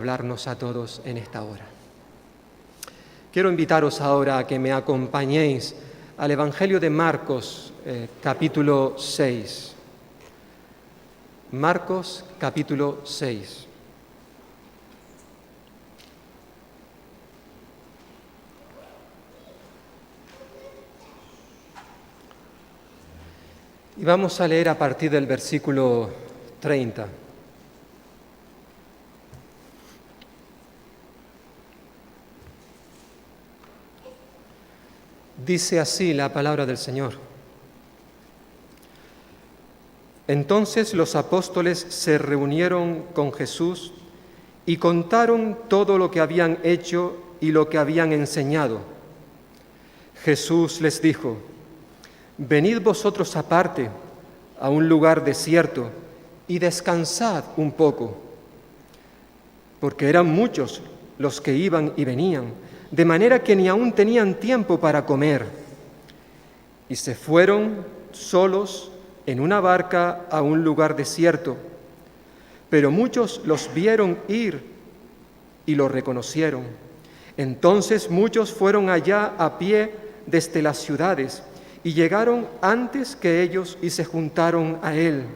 Hablarnos a todos en esta hora. Quiero invitaros ahora a que me acompañéis al Evangelio de Marcos, capítulo 6. Marcos, capítulo 6. Y vamos a leer a partir del versículo 30. Dice así la palabra del Señor. Entonces los apóstoles se reunieron con Jesús y contaron todo lo que habían hecho y lo que habían enseñado. Jesús les dijo: venid vosotros aparte a un lugar desierto y descansad un poco, porque eran muchos los que iban y venían, de manera que ni aún tenían tiempo para comer. Y se fueron solos en una barca a un lugar desierto. Pero muchos los vieron ir y lo reconocieron. Entonces muchos fueron allá a pie desde las ciudades y llegaron antes que ellos y se juntaron a él.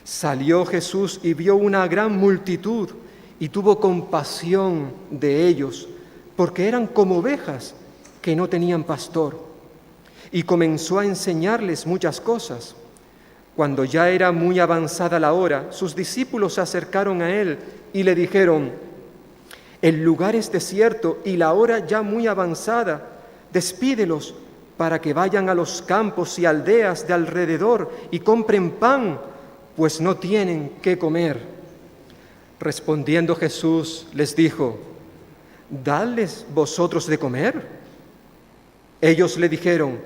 Salió Jesús y vio una gran multitud y tuvo compasión de ellos, porque eran como ovejas que no tenían pastor, y comenzó a enseñarles muchas cosas. Cuando ya era muy avanzada la hora, sus discípulos se acercaron a él y le dijeron: el lugar es desierto y la hora ya muy avanzada, despídelos para que vayan a los campos y aldeas de alrededor y compren pan, pues no tienen qué comer. Respondiendo Jesús les dijo: dadles vosotros de comer. Ellos le dijeron: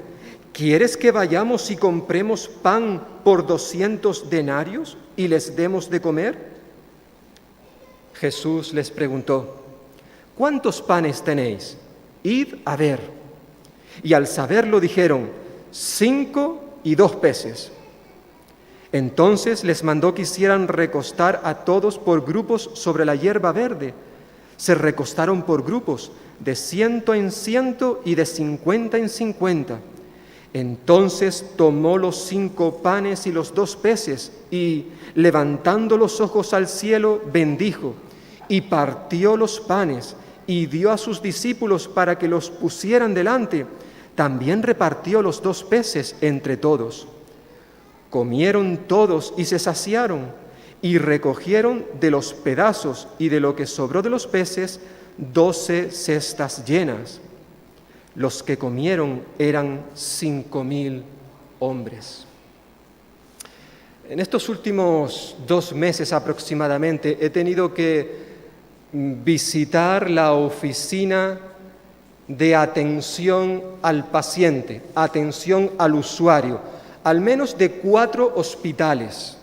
¿quieres que vayamos y compremos pan por 200 denarios y les demos de comer? Jesús les preguntó: ¿cuántos panes tenéis? Id a ver. Y al saberlo dijeron: 5 y 2 peces. Entonces les mandó que hicieran recostar a todos por grupos sobre la hierba verde. Se recostaron por grupos, de 100 en 100 y de 50 en 50. Entonces tomó los 5 panes y los 2 peces y, levantando los ojos al cielo, bendijo y partió los panes y dio a sus discípulos para que los pusieran delante. También repartió los 2 peces entre todos. Comieron todos y se saciaron, y recogieron de los pedazos y de lo que sobró de los peces 12 cestas llenas. Los que comieron eran 5.000 hombres. En estos últimos 2 meses aproximadamente he tenido que visitar la oficina de atención al paciente, atención al usuario, al menos de 4 hospitales,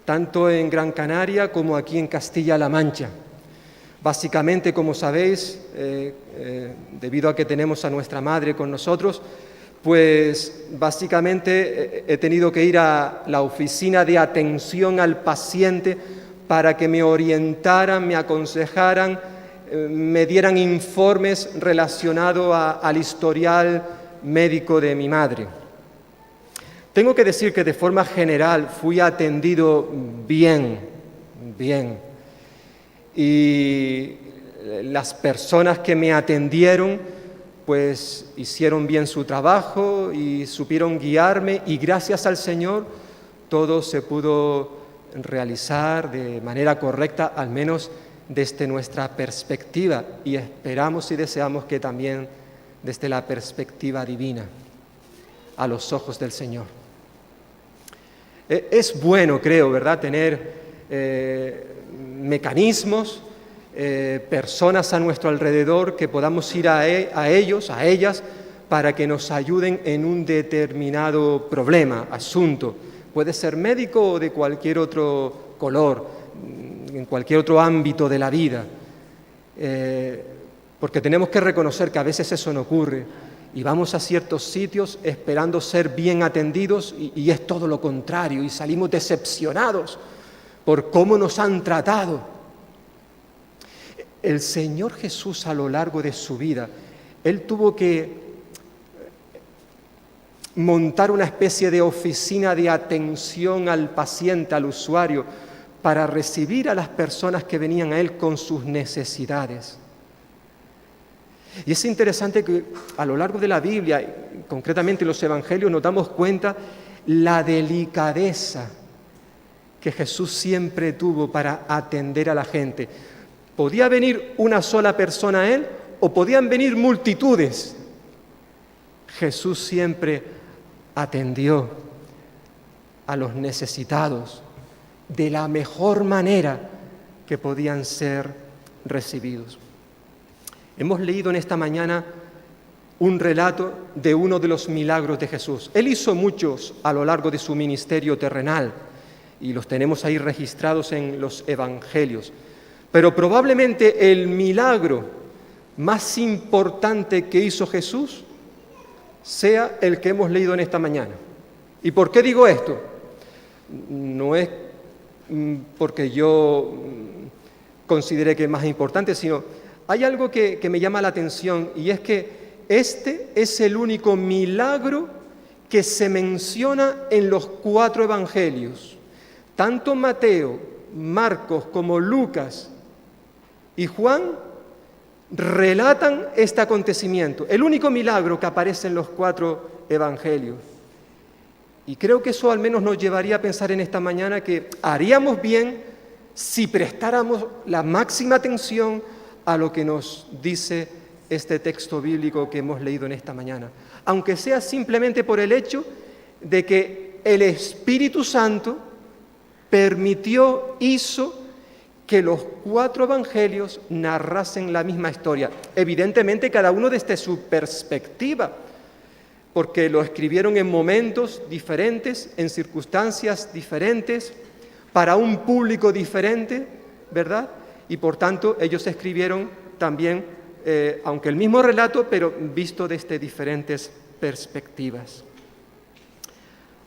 tanto en Gran Canaria como aquí en Castilla-La Mancha. Básicamente, como sabéis, debido a que tenemos a nuestra madre con nosotros, pues básicamente he tenido que ir a la oficina de atención al paciente para que me orientaran, me aconsejaran, me dieran informes relacionados al historial médico de mi madre. Tengo que decir que de forma general fui atendido bien. Y las personas que me atendieron pues hicieron bien su trabajo y supieron guiarme, y gracias al Señor todo se pudo realizar de manera correcta, al menos desde nuestra perspectiva, y esperamos y deseamos que también desde la perspectiva divina, a los ojos del Señor. Es bueno, creo, ¿verdad?, tener mecanismos, personas a nuestro alrededor que podamos ir a ellos, a ellas, para que nos ayuden en un determinado problema, asunto. Puede ser médico o de cualquier otro color, en cualquier otro ámbito de la vida. Porque tenemos que reconocer que a veces eso no ocurre. Y vamos a ciertos sitios esperando ser bien atendidos y es todo lo contrario, y salimos decepcionados por cómo nos han tratado. el Señor Jesús a lo largo de su vida, Él tuvo que montar una especie de oficina de atención al paciente, al usuario, para recibir a las personas que venían a Él con sus necesidades. Y es interesante que a lo largo de la Biblia, concretamente en los Evangelios, nos damos cuenta la delicadeza que Jesús siempre tuvo para atender a la gente. Podía venir una sola persona a Él o podían venir multitudes. Jesús siempre atendió a los necesitados de la mejor manera que podían ser recibidos. Hemos leído en esta mañana un relato de uno de los milagros de Jesús. Él hizo muchos a lo largo de su ministerio terrenal y los tenemos ahí registrados en los Evangelios. Pero probablemente el milagro más importante que hizo Jesús sea el que hemos leído en esta mañana. ¿Y por qué digo esto? No es porque yo considere que es más importante, sino hay algo que me llama la atención, y es que este es el único milagro que se menciona en los 4 evangelios. Tanto Mateo, Marcos como Lucas y Juan relatan este acontecimiento, el único milagro que aparece en los 4 evangelios. Y creo que eso al menos nos llevaría a pensar en esta mañana que haríamos bien si prestáramos la máxima atención a lo que nos dice este texto bíblico que hemos leído en esta mañana, aunque sea simplemente por el hecho de que el Espíritu Santo hizo que los 4 evangelios narrasen la misma historia. Evidentemente cada uno desde su perspectiva, porque lo escribieron en momentos diferentes, en circunstancias diferentes, para un público diferente, ¿verdad? Y por tanto ellos escribieron también, aunque el mismo relato, pero visto desde diferentes perspectivas.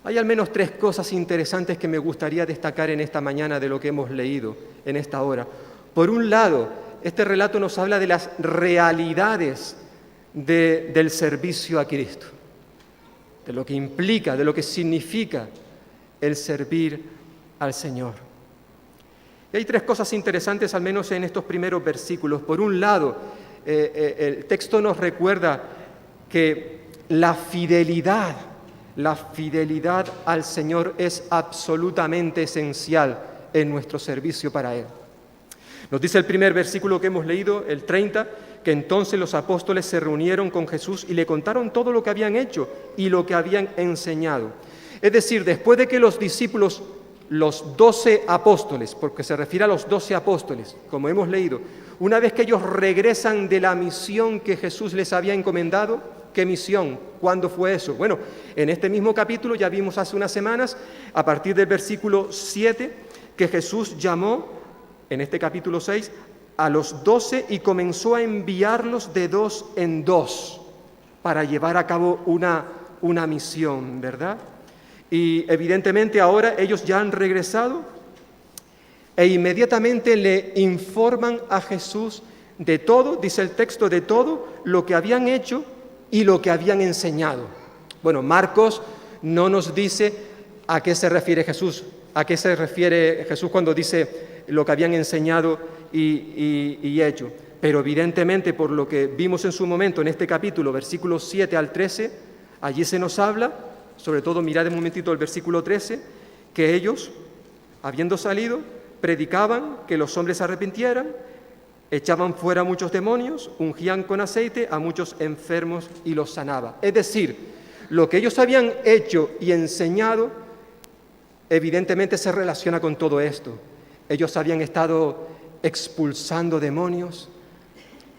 Hay al menos 3 cosas interesantes que me gustaría destacar en esta mañana de lo que hemos leído en esta hora. Por un lado, este relato nos habla de las realidades del servicio a Cristo, de lo que implica, de lo que significa el servir al Señor. Y hay 3 cosas interesantes, al menos en estos primeros versículos. Por un lado, el texto nos recuerda que la fidelidad al Señor es absolutamente esencial en nuestro servicio para Él. Nos dice el primer versículo que hemos leído, el 30, que entonces los apóstoles se reunieron con Jesús y le contaron todo lo que habían hecho y lo que habían enseñado. Es decir, después de que los discípulos, los 12 apóstoles, porque se refiere a los 12 apóstoles, como hemos leído, una vez que ellos regresan de la misión que Jesús les había encomendado. ¿Qué misión? ¿Cuándo fue eso? Bueno, en este mismo capítulo ya vimos hace unas semanas, a partir del versículo 7, que Jesús llamó, en este capítulo 6, a los 12 y comenzó a enviarlos de 2 en 2 para llevar a cabo una misión, ¿verdad? Y evidentemente ahora ellos ya han regresado e inmediatamente le informan a Jesús de todo, dice el texto, de todo lo que habían hecho y lo que habían enseñado. Bueno, Marcos no nos dice a qué se refiere Jesús, cuando dice lo que habían enseñado y hecho. Pero evidentemente, por lo que vimos en su momento en este capítulo, versículos 7 al 13, allí se nos habla, sobre todo mirad un momentito el versículo 13, que ellos, habiendo salido, predicaban que los hombres se arrepintieran, echaban fuera a muchos demonios, ungían con aceite a muchos enfermos y los sanaba. Es decir, lo que ellos habían hecho y enseñado, evidentemente se relaciona con todo esto. Ellos habían estado expulsando demonios,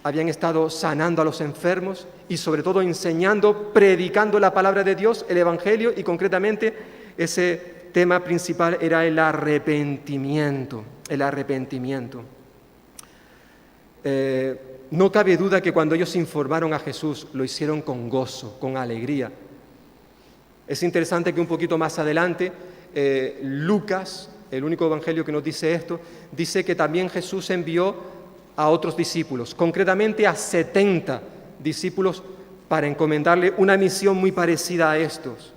habían estado sanando a los enfermos y sobre todo enseñando, predicando la palabra de Dios, el Evangelio, y concretamente ese tema principal era el arrepentimiento. No cabe duda que cuando ellos informaron a Jesús lo hicieron con gozo, con alegría. Es interesante que un poquito más adelante Lucas, el único evangelio que nos dice esto, dice que también Jesús envió a otros discípulos, concretamente a 70 discípulos, para encomendarle una misión muy parecida a estos.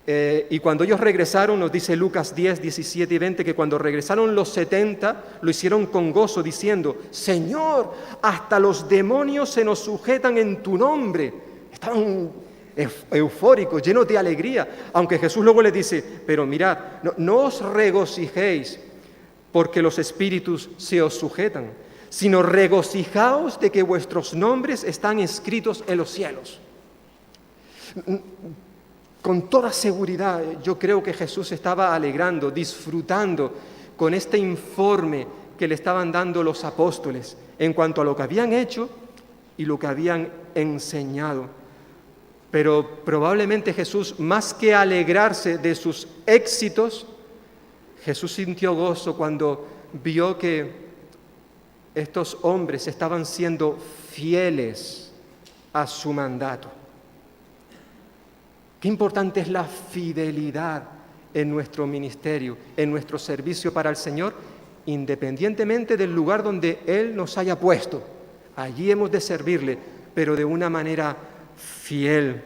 Y cuando ellos regresaron, nos dice Lucas 10, 17 y 20, que cuando regresaron los 70, lo hicieron con gozo, diciendo: Señor, hasta los demonios se nos sujetan en tu nombre. Estaban eufóricos, llenos de alegría, aunque Jesús luego les dice: pero mirad, no os regocijéis porque los espíritus se os sujetan, sino regocijaos de que vuestros nombres están escritos en los cielos. Con toda seguridad, yo creo que Jesús estaba alegrando, disfrutando con este informe que le estaban dando los apóstoles en cuanto a lo que habían hecho y lo que habían enseñado. Pero probablemente Jesús, más que alegrarse de sus éxitos, Jesús sintió gozo cuando vio que estos hombres estaban siendo fieles a su mandato. Qué importante es la fidelidad en nuestro ministerio, en nuestro servicio para el Señor, independientemente del lugar donde Él nos haya puesto. Allí hemos de servirle, pero de una manera fiel.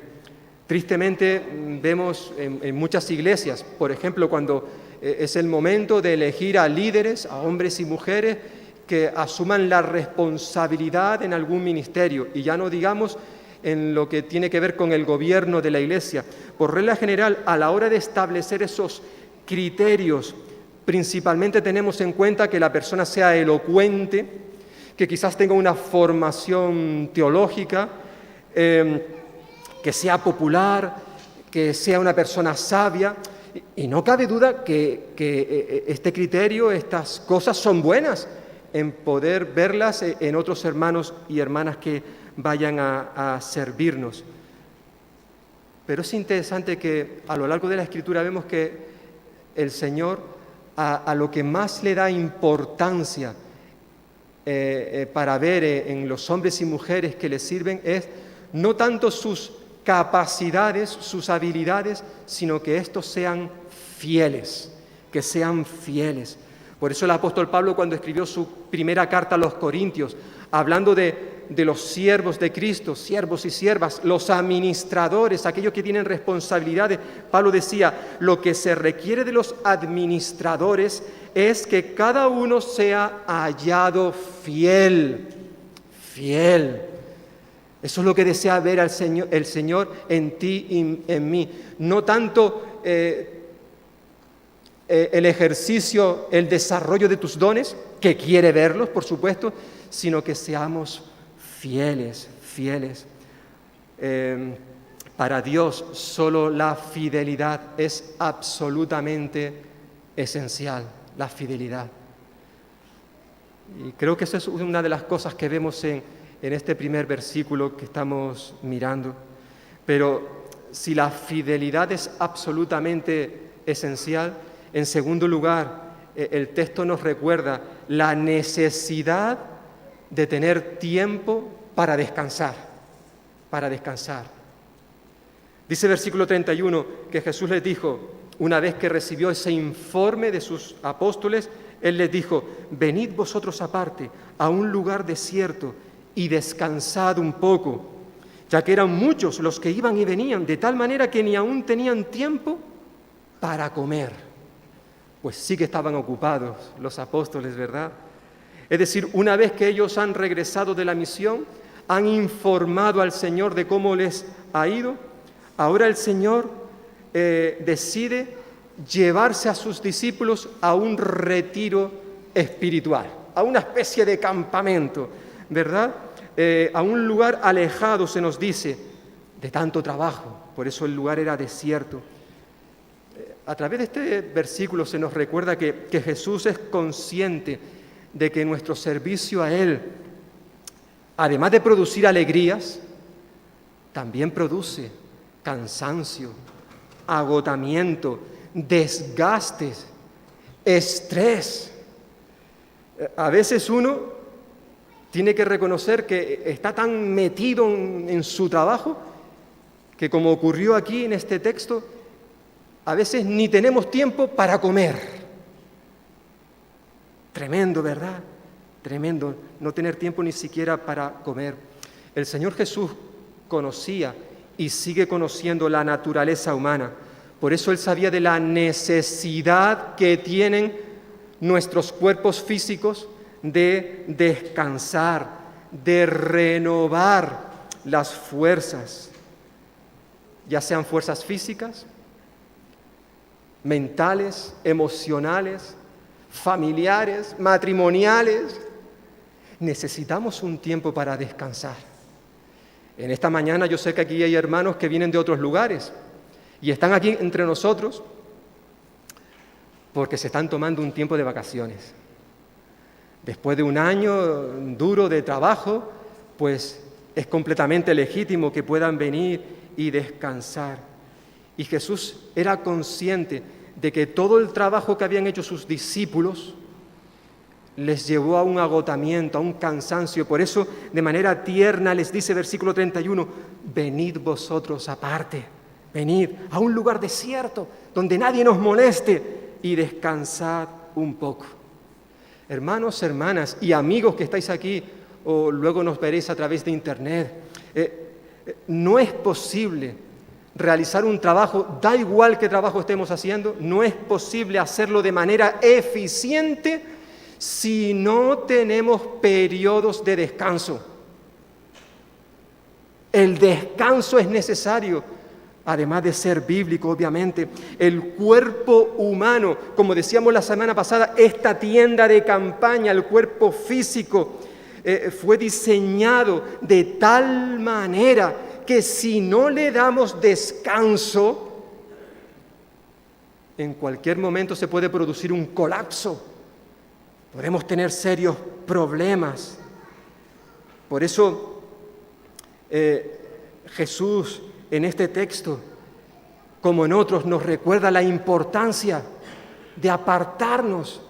Tristemente vemos en muchas iglesias, por ejemplo, cuando es el momento de elegir a líderes, a hombres y mujeres que asuman la responsabilidad en algún ministerio, y ya no digamos en lo que tiene que ver con el gobierno de la Iglesia. Por regla general, a la hora de establecer esos criterios, principalmente tenemos en cuenta que la persona sea elocuente, que quizás tenga una formación teológica, que sea popular, que sea una persona sabia, y no cabe duda que este criterio, estas cosas son buenas en poder verlas en otros hermanos y hermanas que vayan a servirnos. Pero es interesante que a lo largo de la Escritura vemos que el Señor a lo que más le da importancia para ver en los hombres y mujeres que le sirven es no tanto sus capacidades, sus habilidades, sino que estos sean fieles, que sean fieles. Por eso el apóstol Pablo, cuando escribió su primera carta a los Corintios, hablando de los siervos de Cristo, siervos y siervas, los administradores, aquellos que tienen responsabilidades, Pablo decía: lo que se requiere de los administradores es que cada uno sea hallado fiel, fiel. Eso es lo que desea ver el Señor en ti y en mí. No tanto el ejercicio, el desarrollo de tus dones, que quiere verlos, por supuesto, sino que seamos fieles, fieles. Para Dios solo la fidelidad es absolutamente esencial, la fidelidad. Y creo que esa es una de las cosas que vemos en este primer versículo que estamos mirando. Pero si la fidelidad es absolutamente esencial, en segundo lugar, el texto nos recuerda la necesidad de tener tiempo para descansar, para descansar. Dice el versículo 31 que Jesús les dijo, una vez que recibió ese informe de sus apóstoles, Él les dijo: venid vosotros aparte a un lugar desierto y descansad un poco, ya que eran muchos los que iban y venían, de tal manera que ni aún tenían tiempo para comer. Pues sí que estaban ocupados los apóstoles, ¿verdad? Es decir, una vez que ellos han regresado de la misión, han informado al Señor de cómo les ha ido, ahora el Señor decide llevarse a sus discípulos a un retiro espiritual, a una especie de campamento, ¿verdad? A un lugar alejado, se nos dice, de tanto trabajo, por eso el lugar era desierto. A través de este versículo se nos recuerda que Jesús es consciente de que nuestro servicio a Él, además de producir alegrías, también produce cansancio, agotamiento, desgastes, estrés. A veces uno tiene que reconocer que está tan metido en su trabajo que, como ocurrió aquí en este texto, a veces ni tenemos tiempo para comer. Tremendo, ¿verdad? Tremendo, no tener tiempo ni siquiera para comer. El Señor Jesús conocía y sigue conociendo la naturaleza humana. Por eso Él sabía de la necesidad que tienen nuestros cuerpos físicos de descansar, de renovar las fuerzas, ya sean fuerzas físicas, mentales, emocionales, familiares, matrimoniales. Necesitamos un tiempo para descansar. En esta mañana yo sé que aquí hay hermanos que vienen de otros lugares y están aquí entre nosotros porque se están tomando un tiempo de vacaciones. Después de un año duro de trabajo, pues es completamente legítimo que puedan venir y descansar. Y Jesús era consciente de que todo el trabajo que habían hecho sus discípulos les llevó a un agotamiento, a un cansancio. Por eso, de manera tierna, les dice, versículo 31, venid vosotros aparte, venid a un lugar desierto, donde nadie nos moleste, y descansad un poco. Hermanos, hermanas y amigos que estáis aquí, o luego nos veréis a través de internet, no es posible realizar un trabajo, da igual qué trabajo estemos haciendo, no es posible hacerlo de manera eficiente si no tenemos periodos de descanso. El descanso es necesario, además de ser bíblico, obviamente. El cuerpo humano, como decíamos la semana pasada, esta tienda de campaña, el cuerpo físico, fue diseñado de tal manera que si no le damos descanso, en cualquier momento se puede producir un colapso. Podemos tener serios problemas. Por eso Jesús en este texto, como en otros, nos recuerda la importancia de apartarnos,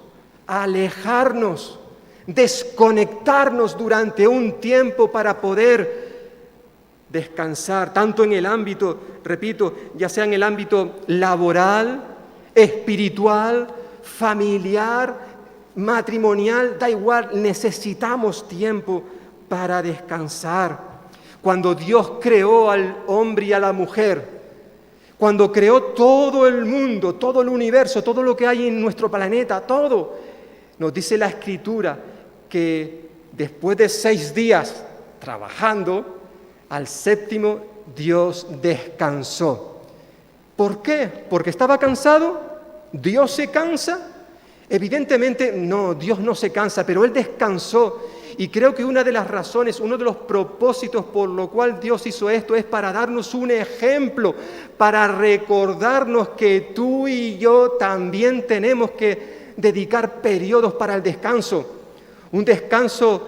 alejarnos, desconectarnos durante un tiempo para poder descansar, tanto en el ámbito, repito, ya sea en el ámbito laboral, espiritual, familiar, matrimonial, da igual, necesitamos tiempo para descansar. Cuando Dios creó al hombre y a la mujer, cuando creó todo el mundo, todo el universo, todo lo que hay en nuestro planeta, todo, nos dice la Escritura que después de 6 días trabajando, al séptimo Dios descansó. ¿Por qué? ¿Porque estaba cansado? ¿Dios se cansa? Evidentemente no, Dios no se cansa, pero Él descansó. Y creo que una de las razones, uno de los propósitos por lo cual Dios hizo esto es para darnos un ejemplo, para recordarnos que tú y yo también tenemos que dedicar periodos para el descanso. Un descanso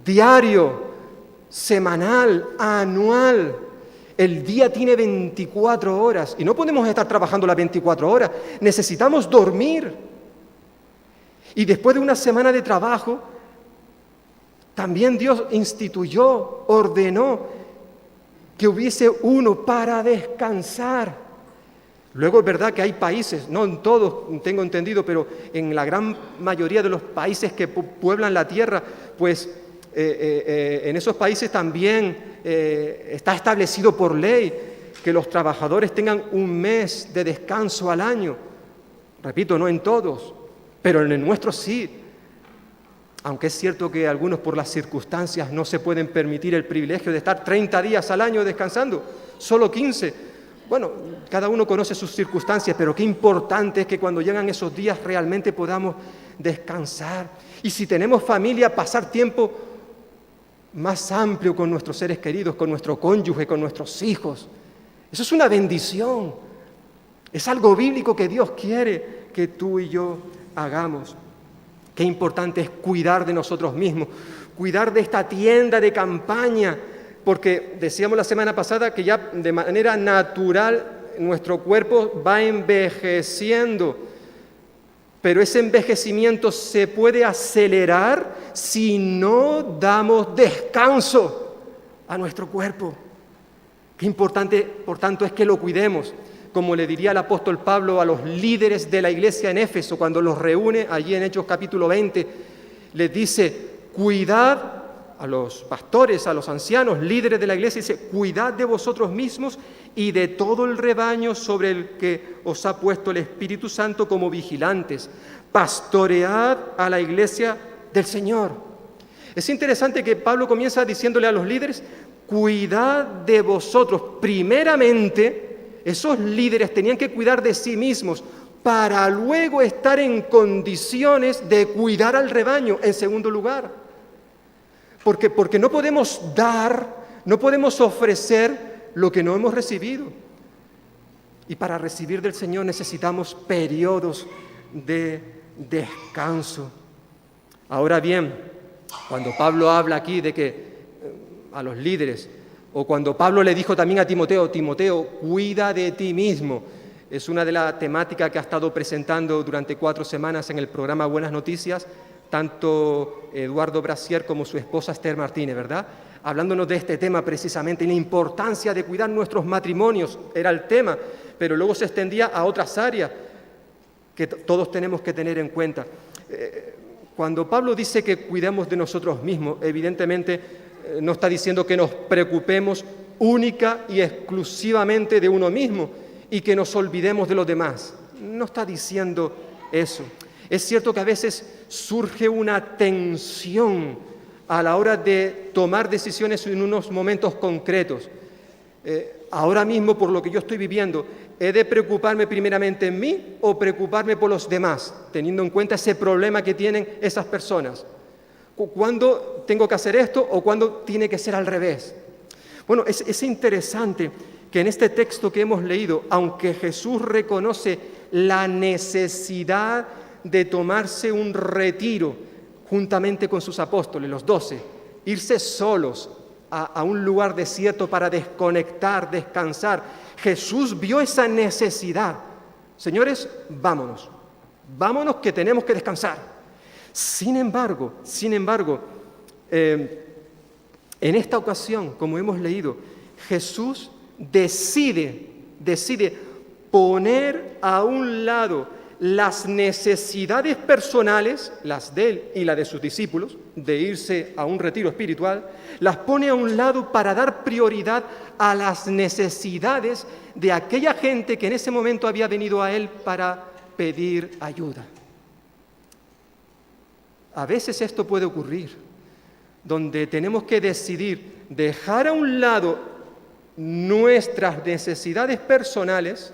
diario, semanal, anual. El día tiene 24 horas y no podemos estar trabajando las 24 horas. Necesitamos dormir. Y después de una semana de trabajo, también Dios instituyó, ordenó que hubiese uno para descansar. Luego es verdad que hay países, no en todos tengo entendido, pero en la gran mayoría de los países que pueblan la tierra, pues en esos países también está establecido por ley que los trabajadores tengan un mes de descanso al año. Repito, no en todos, pero en el nuestro sí. Aunque es cierto que algunos por las circunstancias no se pueden permitir el privilegio de estar 30 días al año descansando, solo 15. Bueno, cada uno conoce sus circunstancias, pero qué importante es que cuando llegan esos días realmente podamos descansar. Y si tenemos familia, pasar tiempo más amplio con nuestros seres queridos, con nuestro cónyuge, con nuestros hijos. Eso es una bendición. Es algo bíblico que Dios quiere que tú y yo hagamos. Qué importante es cuidar de nosotros mismos, cuidar de esta tienda de campaña, porque decíamos la semana pasada que ya de manera natural nuestro cuerpo va envejeciendo, pero ese envejecimiento se puede acelerar si no damos descanso a nuestro cuerpo. Qué importante, por tanto, es que lo cuidemos. Como le diría el apóstol Pablo a los líderes de la iglesia en Éfeso, cuando los reúne allí en Hechos capítulo 20, Les dice, cuidad a los pastores, a los ancianos, líderes de la iglesia, dice, cuidad de vosotros mismos y de todo el rebaño sobre el que os ha puesto el Espíritu Santo como vigilantes. Pastoread a la iglesia del Señor. Es interesante que Pablo comienza diciéndole a los líderes, cuidad de vosotros. Primeramente, esos líderes tenían que cuidar de sí mismos para luego estar en condiciones de cuidar al rebaño en segundo lugar. Porque no podemos dar, no podemos ofrecer lo que no hemos recibido. Y para recibir del Señor necesitamos periodos de descanso. Ahora bien, cuando Pablo habla aquí de que a los líderes, o cuando Pablo le dijo también a Timoteo, Timoteo, cuida de ti mismo, es una de las temáticas que ha estado presentando durante 4 semanas en el programa Buenas Noticias, tanto Eduardo Brasier como su esposa Esther Martínez, ¿verdad? Hablándonos de este tema precisamente, y la importancia de cuidar nuestros matrimonios, era el tema, pero luego se extendía a otras áreas que todos tenemos que tener en cuenta. Cuando Pablo dice que cuidemos de nosotros mismos, evidentemente no está diciendo que nos preocupemos única y exclusivamente de uno mismo y que nos olvidemos de los demás. No está diciendo eso. Es cierto que a veces surge una tensión a la hora de tomar decisiones en unos momentos concretos. Ahora mismo, por lo que yo estoy viviendo, ¿he de preocuparme primeramente en mí o preocuparme por los demás, teniendo en cuenta ese problema que tienen esas personas? ¿Cuándo tengo que hacer esto o cuándo tiene que ser al revés? Bueno, es interesante que en este texto que hemos leído, aunque Jesús reconoce la necesidad de tomarse un retiro juntamente con sus apóstoles, los 12, irse solos a un lugar desierto para desconectar, descansar. Jesús vio esa necesidad. Señores, vámonos que tenemos que descansar. Sin embargo, en esta ocasión, como hemos leído, Jesús decide poner a un lado las necesidades personales, las de él y las de sus discípulos, de irse a un retiro espiritual, las pone a un lado para dar prioridad a las necesidades de aquella gente que en ese momento había venido a él para pedir ayuda. A veces esto puede ocurrir, donde tenemos que decidir dejar a un lado nuestras necesidades personales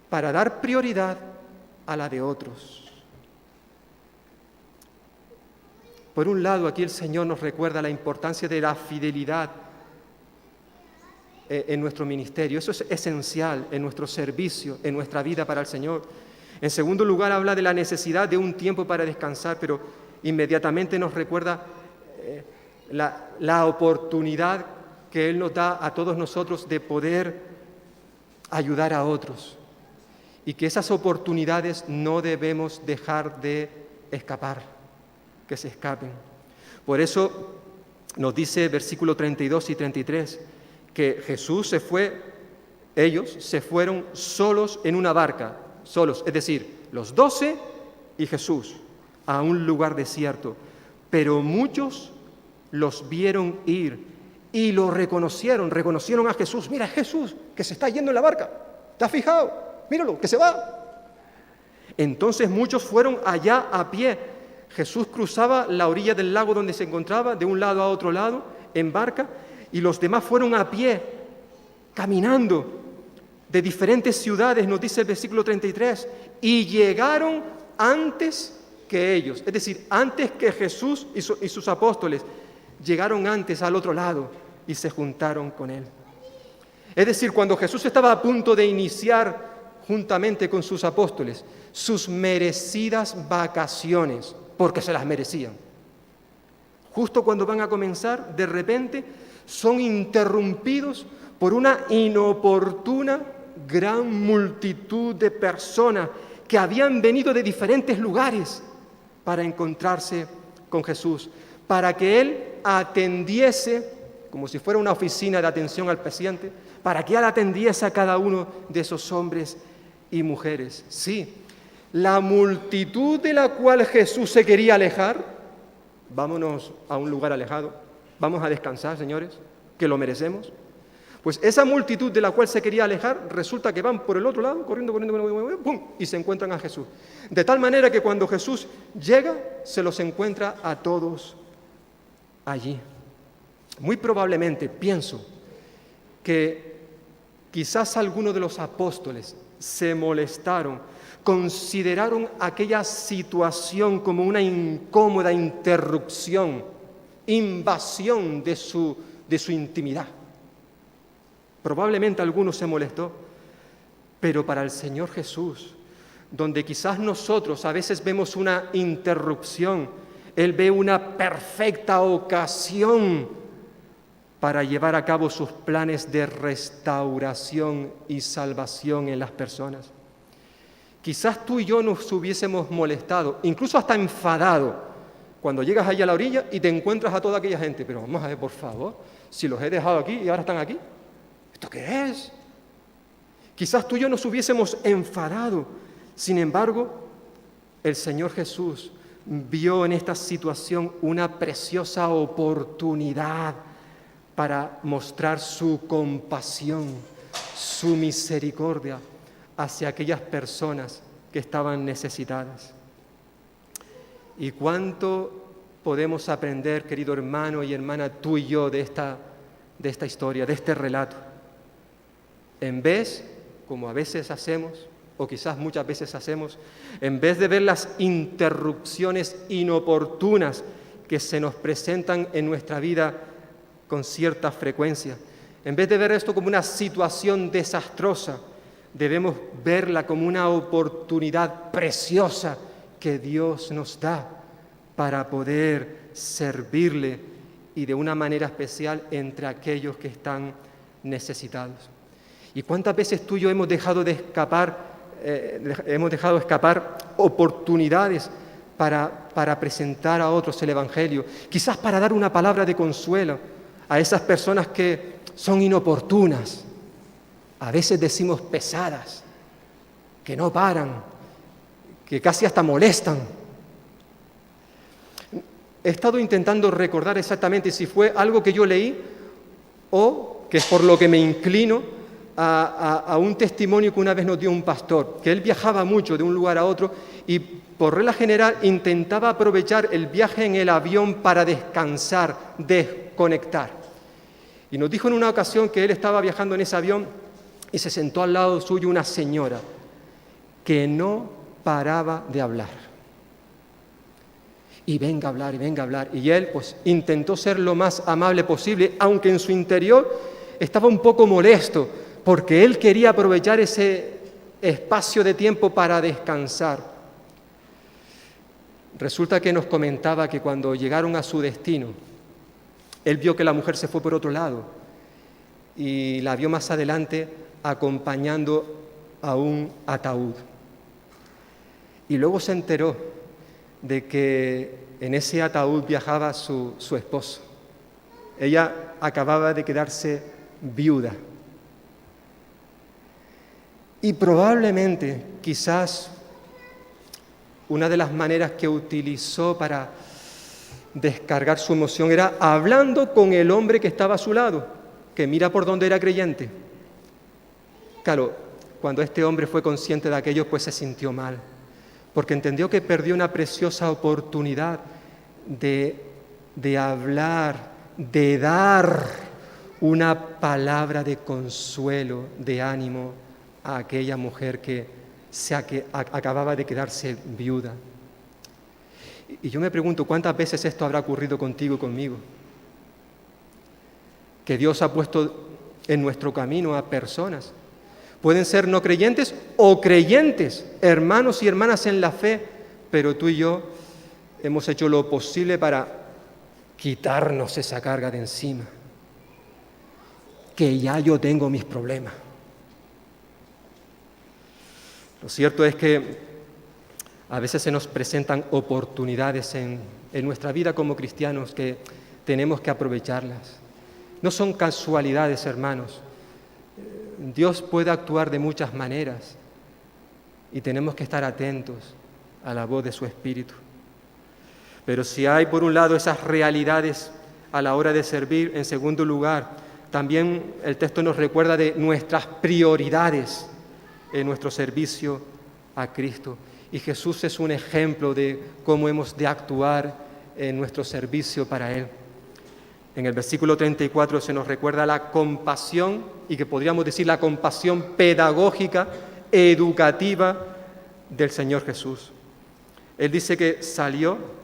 para dar prioridad a la de otros. Por un lado, aquí el Señor nos recuerda la importancia de la fidelidad en nuestro ministerio. Eso es esencial en nuestro servicio, en nuestra vida para el Señor. En segundo lugar, habla de la necesidad de un tiempo para descansar, pero inmediatamente nos recuerda la oportunidad que Él nos da a todos nosotros de poder ayudar a otros. Y que esas oportunidades no debemos dejar de escapar, que se escapen. Por eso nos dice versículo 32 y 33, que ellos se fueron solos en una barca, solos, es decir, los 12 y Jesús, a un lugar desierto. Pero muchos los vieron ir y lo reconocieron a Jesús. Mira, Jesús, que se está yendo en la barca, ¿te has fijado? Míralo, que se va. Entonces muchos fueron allá a pie. Jesús cruzaba la orilla del lago donde se encontraba, de un lado a otro lado, en barca, y los demás fueron a pie, caminando de diferentes ciudades, nos dice el versículo 33, y llegaron antes que ellos, es decir, antes que Jesús y sus apóstoles, llegaron antes al otro lado y se juntaron con Él. Es decir, cuando Jesús estaba a punto de iniciar juntamente con sus apóstoles sus merecidas vacaciones, porque se las merecían, justo cuando van a comenzar, de repente son interrumpidos por una inoportuna gran multitud de personas que habían venido de diferentes lugares para encontrarse con Jesús, para que Él atendiese, como si fuera una oficina de atención al paciente, para que Él atendiese a cada uno de esos hombres y mujeres. Sí, la multitud de la cual Jesús se quería alejar vámonos a un lugar alejado, vamos a descansar, señores, que lo merecemos. Pues esa multitud de la cual se quería alejar, resulta que van por el otro lado, corriendo, ¡pum!, y se encuentran a Jesús. De tal manera que cuando Jesús llega, se los encuentra a todos allí. Muy probablemente, pienso, que quizás algunos de los apóstoles se molestaron, consideraron aquella situación como una incómoda interrupción, invasión de su intimidad. Probablemente alguno se molestó, pero para el Señor Jesús, donde quizás nosotros a veces vemos una interrupción, Él ve una perfecta ocasión para llevar a cabo sus planes de restauración y salvación en las personas. Quizás tú y yo nos hubiésemos molestado, incluso hasta enfadado, cuando llegas allá a la orilla y te encuentras a toda aquella gente. Pero vamos a ver, por favor, si los he dejado aquí y ahora están aquí, ¿esto qué es? Quizás tú y yo nos hubiésemos enfadado. Sin embargo, el Señor Jesús vio en esta situación una preciosa oportunidad para mostrar su compasión, su misericordia hacia aquellas personas que estaban necesitadas. ¿Y cuánto podemos aprender, querido hermano y hermana, tú y yo, de esta historia, de este relato? En vez, como a veces hacemos, o quizás muchas veces hacemos, en vez de ver las interrupciones inoportunas que se nos presentan en nuestra vida con cierta frecuencia, en vez de ver esto como una situación desastrosa, debemos verla como una oportunidad preciosa que Dios nos da para poder servirle y de una manera especial entre aquellos que están necesitados. ¿Y cuántas veces tú y yo hemos dejado escapar oportunidades para presentar a otros el Evangelio? Quizás para dar una palabra de consuelo a esas personas que son inoportunas, a veces decimos pesadas, que no paran, que casi hasta molestan. He estado intentando recordar exactamente si fue algo que yo leí o que es por lo que me inclino a un testimonio que una vez nos dio un pastor, que él viajaba mucho de un lugar a otro y por regla general intentaba aprovechar el viaje en el avión para descansar, desconectar. Y nos dijo en una ocasión que él estaba viajando en ese avión y se sentó al lado suyo una señora que no paraba de hablar. Y venga a hablar, y venga a hablar. Y él pues intentó ser lo más amable posible, aunque en su interior estaba un poco molesto, porque él quería aprovechar ese espacio de tiempo para descansar. Resulta que nos comentaba que cuando llegaron a su destino, él vio que la mujer se fue por otro lado y la vio más adelante acompañando a un ataúd. Y luego se enteró de que en ese ataúd viajaba su esposo. Ella acababa de quedarse viuda. Y probablemente, quizás, una de las maneras que utilizó para descargar su emoción era hablando con el hombre que estaba a su lado, que mira por dónde era creyente. Claro, cuando este hombre fue consciente de aquello, pues se sintió mal, porque entendió que perdió una preciosa oportunidad de hablar, de dar una palabra de consuelo, de ánimo a aquella mujer que acababa de quedarse viuda. Y yo me pregunto, ¿cuántas veces esto habrá ocurrido contigo y conmigo? Que Dios ha puesto en nuestro camino a personas. Pueden ser no creyentes o creyentes, hermanos y hermanas en la fe, pero tú y yo hemos hecho lo posible para quitarnos esa carga de encima. Que ya yo tengo mis problemas. Lo cierto es que a veces se nos presentan oportunidades en nuestra vida como cristianos que tenemos que aprovecharlas. No son casualidades, hermanos. Dios puede actuar de muchas maneras y tenemos que estar atentos a la voz de su Espíritu. Pero si hay por un lado esas realidades a la hora de servir, en segundo lugar, también el texto nos recuerda de nuestras prioridades en nuestro servicio a Cristo. Y Jesús es un ejemplo de cómo hemos de actuar en nuestro servicio para Él. En el versículo 34 se nos recuerda la compasión, y que podríamos decir la compasión pedagógica, educativa del Señor Jesús. Él dice que salió,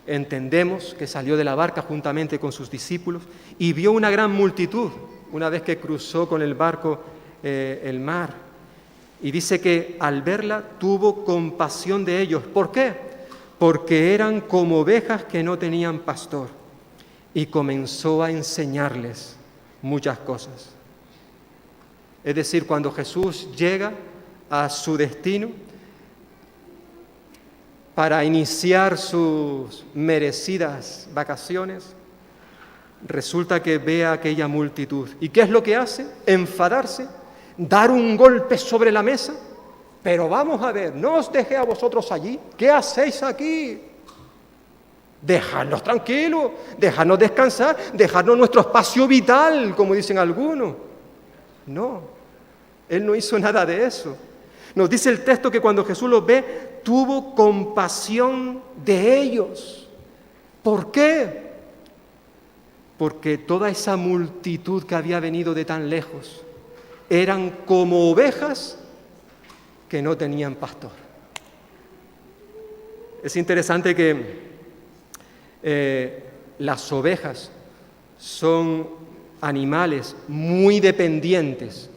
entendemos que salió de la barca juntamente con sus discípulos y vio una gran multitud una vez que cruzó con el barco el mar. Y dice que al verla tuvo compasión de ellos. ¿Por qué? Porque eran como ovejas que no tenían pastor. Y comenzó a enseñarles muchas cosas. Es decir, cuando Jesús llega a su destino para iniciar sus merecidas vacaciones, resulta que ve a aquella multitud. ¿Y qué es lo que hace? Enfadarse, dar un golpe sobre la mesa. Pero vamos a ver, no os dejé a vosotros allí. ¿Qué hacéis aquí? Dejadnos tranquilos, dejadnos descansar, dejadnos nuestro espacio vital, como dicen algunos. No, Él no hizo nada de eso. Nos dice el texto que cuando Jesús los ve, tuvo compasión de ellos. ¿Por qué? Porque toda esa multitud que había venido de tan lejos eran como ovejas que no tenían pastor. Es interesante que las ovejas son animales muy dependientes.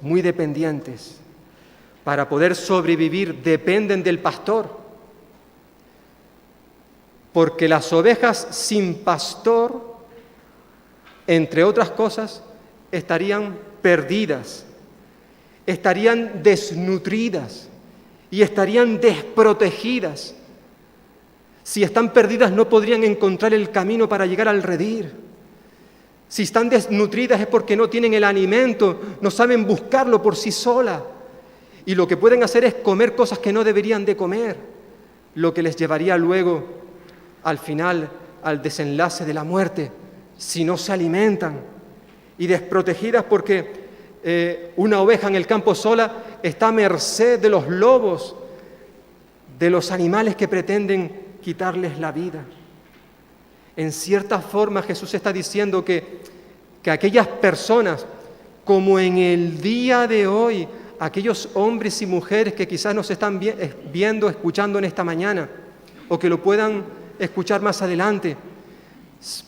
Para poder sobrevivir dependen del pastor. Porque las ovejas sin pastor, entre otras cosas, estarían perdidas, estarían desnutridas y estarían desprotegidas. Si están perdidas no podrían encontrar el camino para llegar al redil. Si están desnutridas es porque no tienen el alimento, no saben buscarlo por sí solas. Y lo que pueden hacer es comer cosas que no deberían de comer, lo que les llevaría luego, al final, al desenlace de la muerte, si no se alimentan. Y desprotegidas porque una oveja en el campo sola está a merced de los lobos, de los animales que pretenden quitarles la vida. En cierta forma Jesús está diciendo que aquellas personas, como en el día de hoy, aquellos hombres y mujeres que quizás nos están viendo, escuchando en esta mañana, o que lo puedan escuchar más adelante,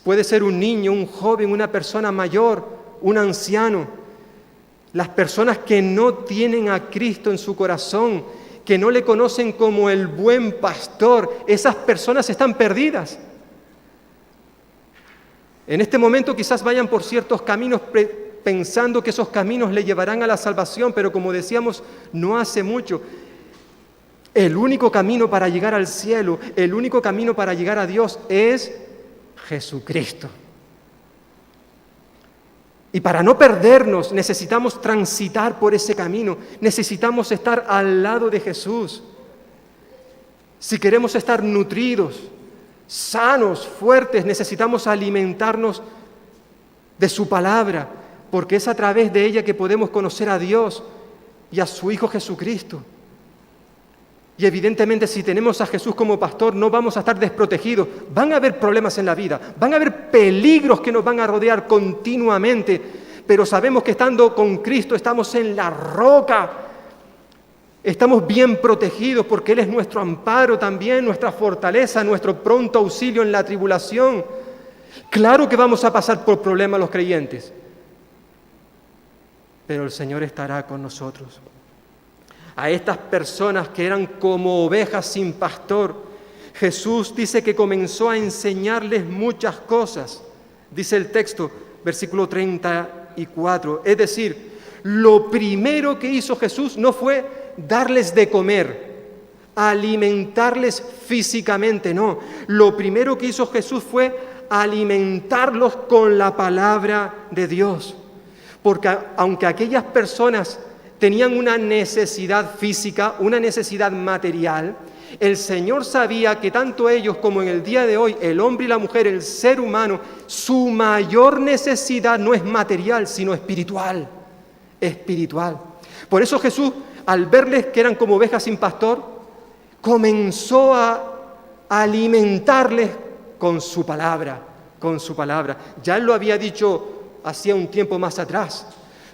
puede ser un niño, un joven, una persona mayor, un anciano, las personas que no tienen a Cristo en su corazón, que no le conocen como el buen pastor, esas personas están perdidas. En este momento quizás vayan por ciertos caminos pensando que esos caminos le llevarán a la salvación, pero como decíamos no hace mucho, el único camino para llegar al cielo, el único camino para llegar a Dios es Jesucristo. Y para no perdernos necesitamos transitar por ese camino, necesitamos estar al lado de Jesús. Si queremos estar nutridos, sanos, fuertes, necesitamos alimentarnos de su palabra, porque es a través de ella que podemos conocer a Dios y a su Hijo Jesucristo. Y evidentemente si tenemos a Jesús como pastor no vamos a estar desprotegidos. Van a haber problemas en la vida, van a haber peligros que nos van a rodear continuamente, pero sabemos que estando con Cristo estamos en la roca, estamos bien protegidos porque Él es nuestro amparo también, nuestra fortaleza, nuestro pronto auxilio en la tribulación. Claro que vamos a pasar por problemas los creyentes, pero el Señor estará con nosotros. A estas personas que eran como ovejas sin pastor, Jesús dice que comenzó a enseñarles muchas cosas. Dice el texto, versículo 34. Es decir, lo primero que hizo Jesús no fue darles de comer, alimentarles físicamente, no. Lo primero que hizo Jesús fue alimentarlos con la palabra de Dios. Porque aunque aquellas personas tenían una necesidad física, una necesidad material, El Señor sabía que tanto ellos como en el día de hoy, el hombre y la mujer, el ser humano, su mayor necesidad no es material, sino espiritual. Espiritual. Por eso Jesús, al verles que eran como ovejas sin pastor, comenzó a alimentarles con su palabra, con su palabra. Ya Él lo había dicho hacía un tiempo más atrás.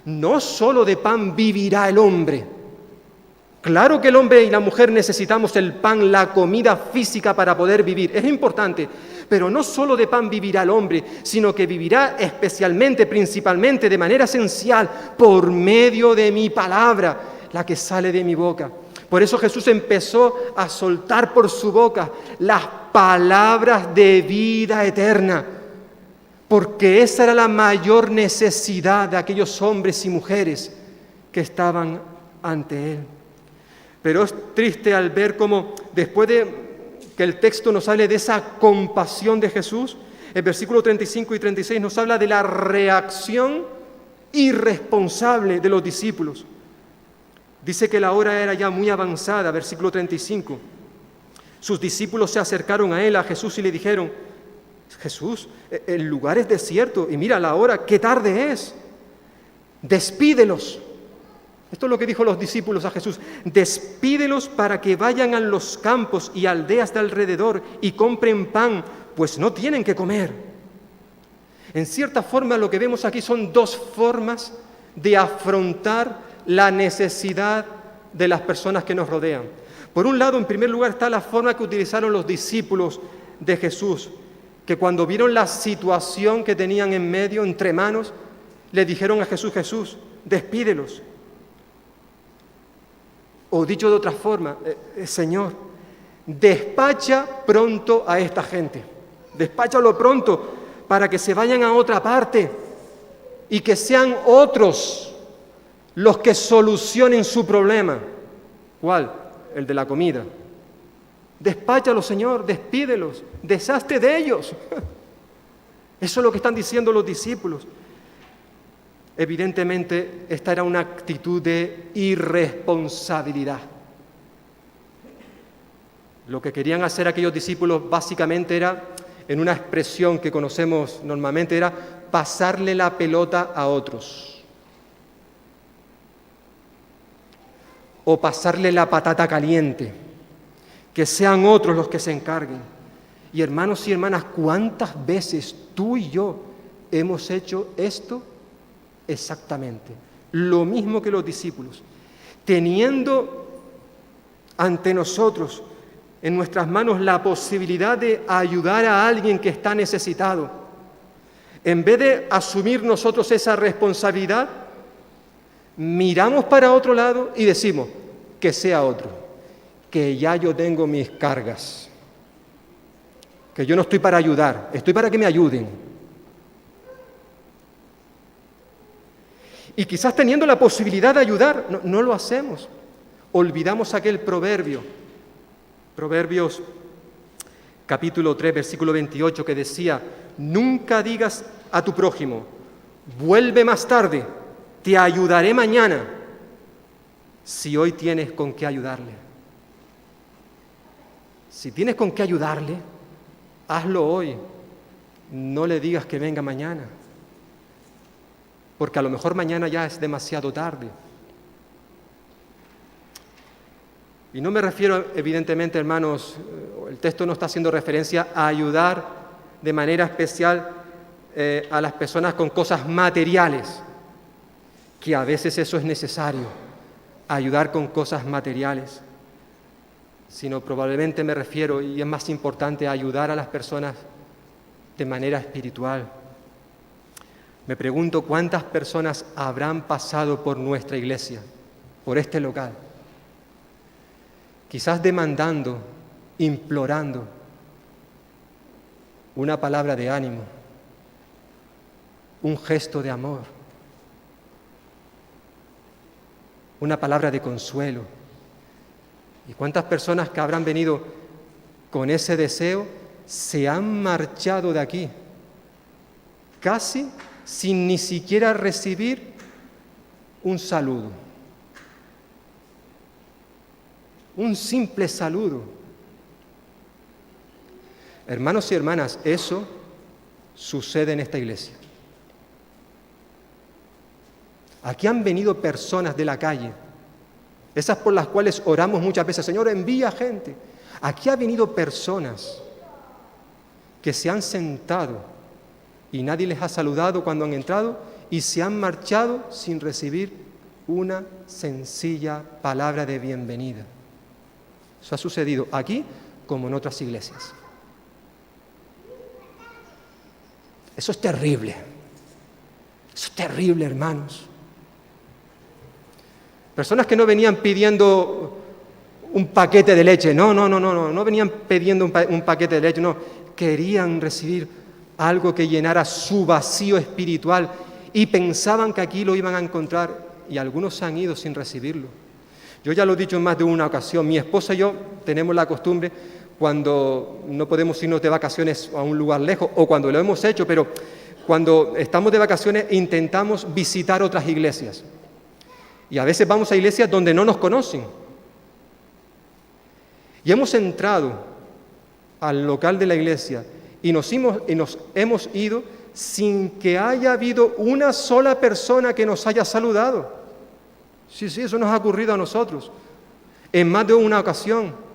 No solo de pan vivirá el hombre. Claro que el hombre y la mujer necesitamos el pan, la comida física para poder vivir. Es importante, pero no solo de pan vivirá el hombre, sino que vivirá especialmente, principalmente, de manera esencial, por medio de mi palabra, la que sale de mi boca. Por eso Jesús empezó a soltar por su boca las palabras de vida eterna, porque esa era la mayor necesidad de aquellos hombres y mujeres que estaban ante Él. Pero es triste al ver cómo después de que el texto nos hable de esa compasión de Jesús, el versículo 35 y 36 nos habla de la reacción irresponsable de los discípulos. Dice que la hora era ya muy avanzada, versículo 35. Sus discípulos se acercaron a él, a Jesús, y le dijeron: Jesús, el lugar es desierto y mira la hora, qué tarde es. Despídelos. Esto es lo que dijo los discípulos a Jesús. Despídelos para que vayan a los campos y aldeas de alrededor y compren pan, pues no tienen que comer. En cierta forma, lo que vemos aquí son dos formas de afrontar la necesidad de las personas que nos rodean. Por un lado, en primer lugar, está la forma que utilizaron los discípulos de Jesús, que cuando vieron la situación que tenían en medio, entre manos, le dijeron a Jesús: Jesús, despídelos. O dicho de otra forma, Señor, despacha pronto a esta gente, despáchalo pronto para que se vayan a otra parte y que sean otros los que solucionen su problema. ¿Cuál? El de la comida. Despáchalo, Señor, despídelos, deshazte de ellos. Eso es lo que están diciendo los discípulos. Evidentemente, esta era una actitud de irresponsabilidad. Lo que querían hacer aquellos discípulos básicamente era, en una expresión que conocemos normalmente, era pasarle la pelota a otros. O pasarle la patata caliente. Que sean otros los que se encarguen. Y hermanos y hermanas, ¿cuántas veces tú y yo hemos hecho esto? Exactamente, lo mismo que los discípulos, teniendo ante nosotros, en nuestras manos, la posibilidad de ayudar a alguien que está necesitado. En vez de asumir nosotros esa responsabilidad, miramos para otro lado y decimos: que sea otro, que ya yo tengo mis cargas, que yo no estoy para ayudar, estoy para que me ayuden. Y quizás teniendo la posibilidad de ayudar, no lo hacemos. Olvidamos aquel proverbio, Proverbios capítulo 3, versículo 28, que decía: nunca digas a tu prójimo, vuelve más tarde, te ayudaré mañana, si hoy tienes con qué ayudarle. Si tienes con qué ayudarle, hazlo hoy, no le digas que venga mañana. Porque a lo mejor mañana ya es demasiado tarde. Y no me refiero, evidentemente, hermanos, el texto no está haciendo referencia a ayudar de manera especial a las personas con cosas materiales, que a veces eso es necesario, ayudar con cosas materiales, sino probablemente me refiero, y es más importante, a ayudar a las personas de manera espiritual. Me pregunto cuántas personas habrán pasado por nuestra iglesia, por este local, quizás demandando, implorando una palabra de ánimo, un gesto de amor, una palabra de consuelo. ¿Y cuántas personas que habrán venido con ese deseo se han marchado de aquí, casi sin ni siquiera recibir un saludo? Un simple saludo. Hermanos y hermanas, eso sucede en esta iglesia. Aquí han venido personas de la calle, esas por las cuales oramos muchas veces, Señor, envía gente. Aquí ha venido personas que se han sentado y nadie les ha saludado cuando han entrado y se han marchado sin recibir una sencilla palabra de bienvenida. Eso ha sucedido aquí como en otras iglesias. Eso es terrible. Eso es terrible, hermanos. Personas que no venían pidiendo un paquete de leche, no venían pidiendo un paquete de leche, no, querían recibir algo que llenara su vacío espiritual y pensaban que aquí lo iban a encontrar y algunos se han ido sin recibirlo. Yo ya lo he dicho en más de una ocasión, mi esposa y yo tenemos la costumbre cuando no podemos irnos de vacaciones a un lugar lejos o cuando lo hemos hecho, pero cuando estamos de vacaciones intentamos visitar otras iglesias. Y a veces vamos a iglesias donde no nos conocen. Y hemos entrado al local de la iglesia y nos hemos ido sin que haya habido una sola persona que nos haya saludado. Sí, eso nos ha ocurrido a nosotros en más de una ocasión.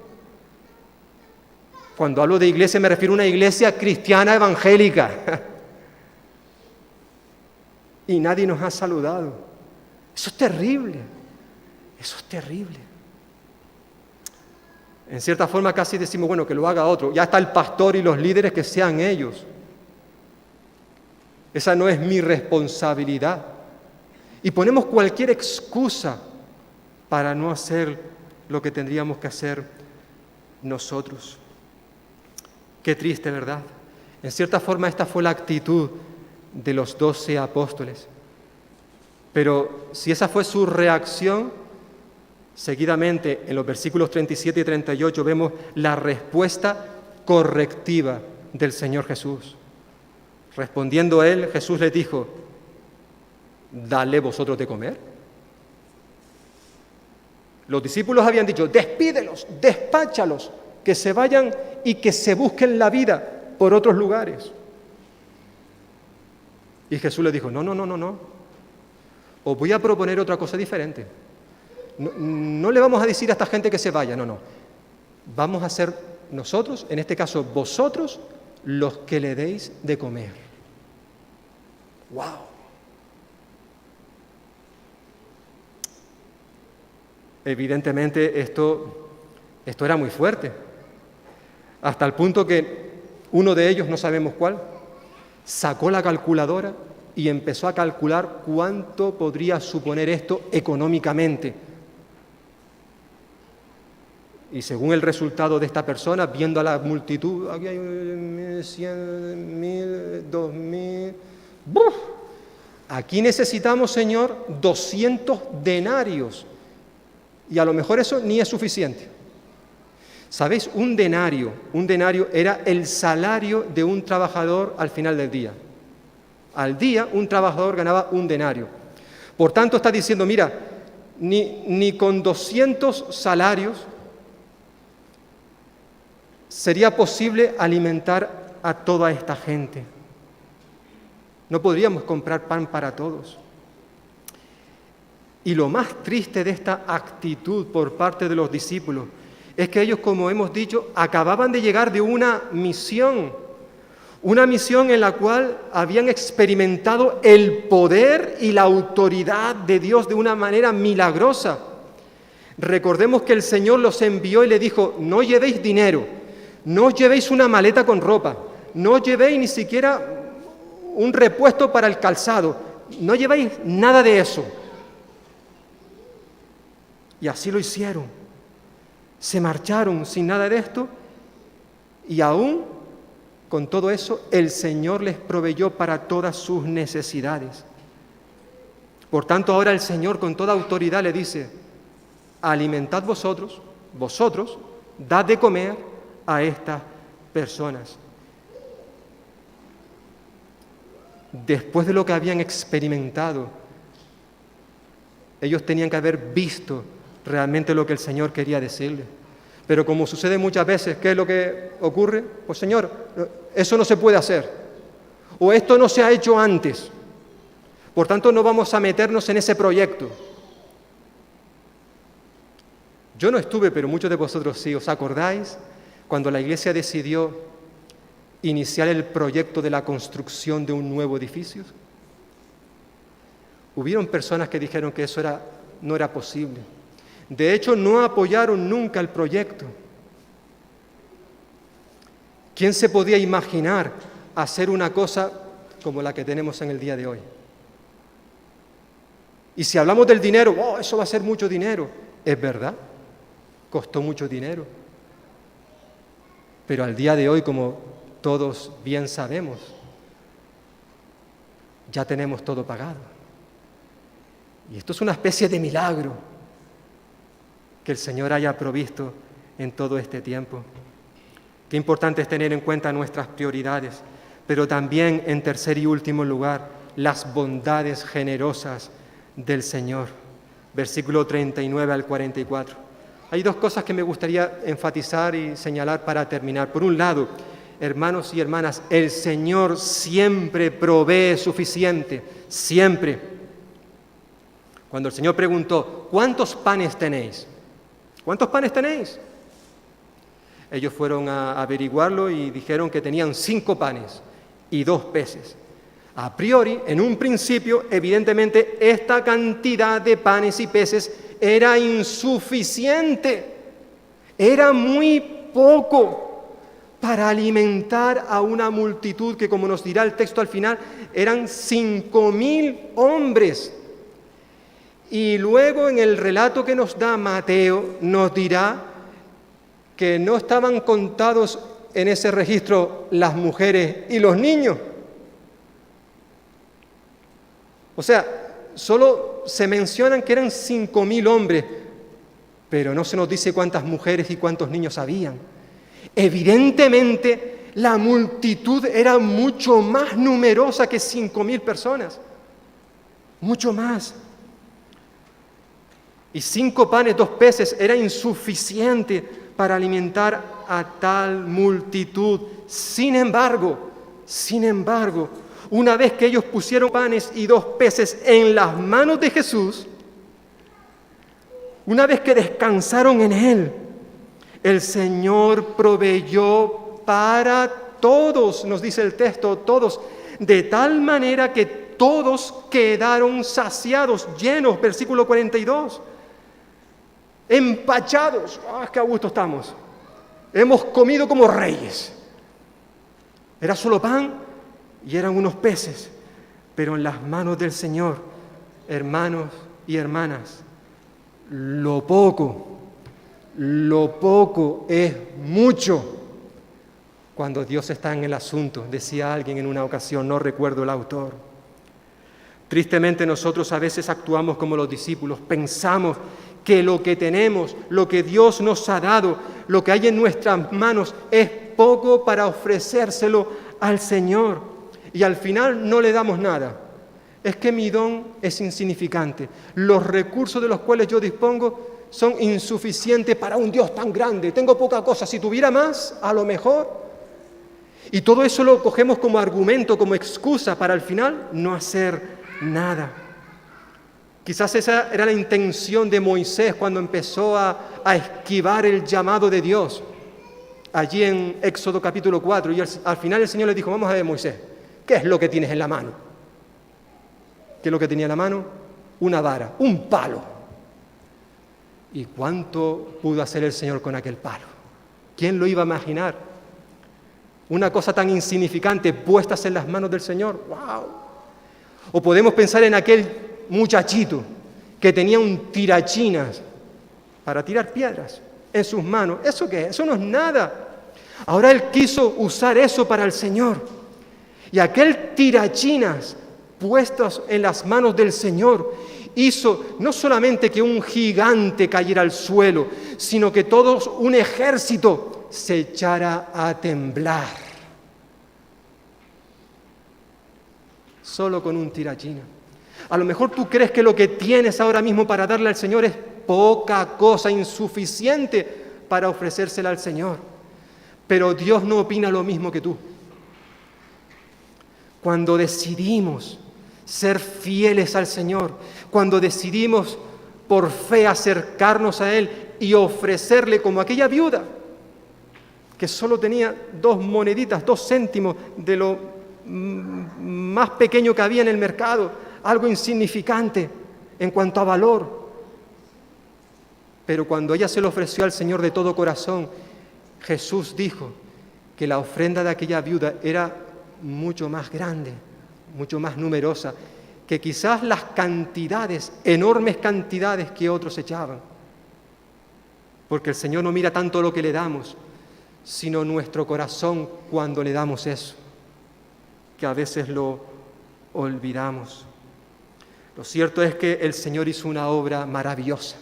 Cuando hablo de iglesia me refiero a una iglesia cristiana evangélica. Y nadie nos ha saludado. Eso es terrible, eso es terrible. En cierta forma casi decimos, bueno, que lo haga otro. Ya está el pastor y los líderes, que sean ellos. Esa no es mi responsabilidad. Y ponemos cualquier excusa para no hacer lo que tendríamos que hacer nosotros. Qué triste, ¿verdad? En cierta forma esta fue la actitud de los 12 apóstoles. Pero si esa fue su reacción, seguidamente en los versículos 37 y 38 vemos la respuesta correctiva del Señor Jesús. Respondiendo a él, Jesús les dijo, dale vosotros de comer. Los discípulos habían dicho, despídelos, despáchalos, que se vayan y que se busquen la vida por otros lugares. Y Jesús les dijo, no. Os voy a proponer otra cosa diferente. No le vamos a decir a esta gente que se vaya, no. Vamos a ser nosotros, en este caso vosotros, los que le deis de comer. ¡Wow! Evidentemente esto era muy fuerte, hasta el punto que uno de ellos, no sabemos cuál, sacó la calculadora y empezó a calcular cuánto podría suponer esto económicamente. Y según el resultado de esta persona, viendo a la multitud, aquí hay 100, 1000, 2000... ¡Buf! Aquí necesitamos, Señor, 200 denarios. Y a lo mejor eso ni es suficiente. ¿Sabéis? Un denario era el salario de un trabajador al final del día. Al día un trabajador ganaba un denario. Por tanto está diciendo, mira, ni con 200 salarios sería posible alimentar a toda esta gente. No podríamos comprar pan para todos. Y lo más triste de esta actitud por parte de los discípulos es que ellos, como hemos dicho, acababan de llegar de una misión en la cual habían experimentado el poder y la autoridad de Dios de una manera milagrosa. Recordemos que el Señor los envió y le dijo, no llevéis dinero, no llevéis una maleta con ropa, no llevéis ni siquiera un repuesto para el calzado, no llevéis nada de eso. Y así lo hicieron. Se marcharon sin nada de esto y aún con todo eso el Señor les proveyó para todas sus necesidades. Por tanto, ahora el Señor con toda autoridad le dice, alimentad vosotros, dad de comer a estas personas. Después de lo que habían experimentado, ellos tenían que haber visto realmente lo que el Señor quería decirles. Pero como sucede muchas veces, ¿qué es lo que ocurre? Pues Señor, eso no se puede hacer. O esto no se ha hecho antes. Por tanto, no vamos a meternos en ese proyecto. Yo no estuve, pero muchos de vosotros sí. ¿Os acordáis cuando la Iglesia decidió iniciar el proyecto de la construcción de un nuevo edificio? Hubieron personas que dijeron que eso no era posible. De hecho, no apoyaron nunca el proyecto. ¿Quién se podía imaginar hacer una cosa como la que tenemos en el día de hoy? Y si hablamos del dinero, eso va a ser mucho dinero. Es verdad, costó mucho dinero. Pero al día de hoy, como todos bien sabemos, ya tenemos todo pagado. Y esto es una especie de milagro que el Señor haya provisto en todo este tiempo. Qué importante es tener en cuenta nuestras prioridades, pero también, en tercer y último lugar, las bondades generosas del Señor. Versículo 39 al 44. Hay dos cosas que me gustaría enfatizar y señalar para terminar. Por un lado, hermanos y hermanas, el Señor siempre provee suficiente, siempre. Cuando el Señor preguntó, ¿cuántos panes tenéis? ¿Cuántos panes tenéis? Ellos fueron a averiguarlo y dijeron que tenían 5 panes y 2 peces. A priori, en un principio, evidentemente, esta cantidad de panes y peces era insuficiente. Era muy poco para alimentar a una multitud que, como nos dirá el texto al final, eran 5.000 hombres. Y luego, en el relato que nos da Mateo, nos dirá que no estaban contados en ese registro las mujeres y los niños. O sea, solo se mencionan que eran 5.000 hombres, pero no se nos dice cuántas mujeres y cuántos niños habían. Evidentemente, la multitud era mucho más numerosa que 5.000 personas. Mucho más. Y 5 panes, 2 peces era insuficiente para alimentar a tal multitud. Sin embargo, una vez que ellos pusieron panes y 2 peces en las manos de Jesús, una vez que descansaron en Él, el Señor proveyó para todos, nos dice el texto, todos, de tal manera que todos quedaron saciados, llenos, versículo 42, empachados. ¡Qué a gusto estamos! Hemos comido como reyes. Era solo pan y eran unos peces, pero en las manos del Señor, hermanos y hermanas, lo poco es mucho cuando Dios está en el asunto, decía alguien en una ocasión, no recuerdo el autor. Tristemente nosotros a veces actuamos como los discípulos, pensamos que lo que tenemos, lo que Dios nos ha dado, lo que hay en nuestras manos es poco para ofrecérselo al Señor. Y al final no le damos nada. Es que mi don es insignificante. Los recursos de los cuales yo dispongo son insuficientes para un Dios tan grande. Tengo poca cosa. Si tuviera más, a lo mejor. Y todo eso lo cogemos como argumento, como excusa para al final no hacer nada. Quizás esa era la intención de Moisés cuando empezó a esquivar el llamado de Dios. Allí en Éxodo capítulo 4. Y al final el Señor le dijo, vamos a ver, Moisés, ¿qué es lo que tienes en la mano? ¿Qué es lo que tenía en la mano? Una vara, un palo. ¿Y cuánto pudo hacer el Señor con aquel palo? ¿Quién lo iba a imaginar? Una cosa tan insignificante puestas en las manos del Señor. ¡Wow! O podemos pensar en aquel muchachito que tenía un tirachinas para tirar piedras en sus manos. ¿Eso qué es? Eso no es nada. Ahora él quiso usar eso para el Señor. Y aquel tirachinas puestos en las manos del Señor hizo no solamente que un gigante cayera al suelo, sino que todo un ejército se echara a temblar. Solo con un tirachinas. A lo mejor tú crees que lo que tienes ahora mismo para darle al Señor es poca cosa, insuficiente para ofrecérsela al Señor. Pero Dios no opina lo mismo que tú. Cuando decidimos ser fieles al Señor, cuando decidimos por fe acercarnos a Él y ofrecerle como aquella viuda que solo tenía 2 moneditas, 2 céntimos de lo más pequeño que había en el mercado, algo insignificante en cuanto a valor. Pero cuando ella se lo ofreció al Señor de todo corazón, Jesús dijo que la ofrenda de aquella viuda era mucho más grande, mucho más numerosa, que quizás las cantidades, enormes cantidades que otros echaban. Porque el Señor no mira tanto lo que le damos, sino nuestro corazón cuando le damos eso, que a veces lo olvidamos. Lo cierto es que el Señor hizo una obra maravillosa.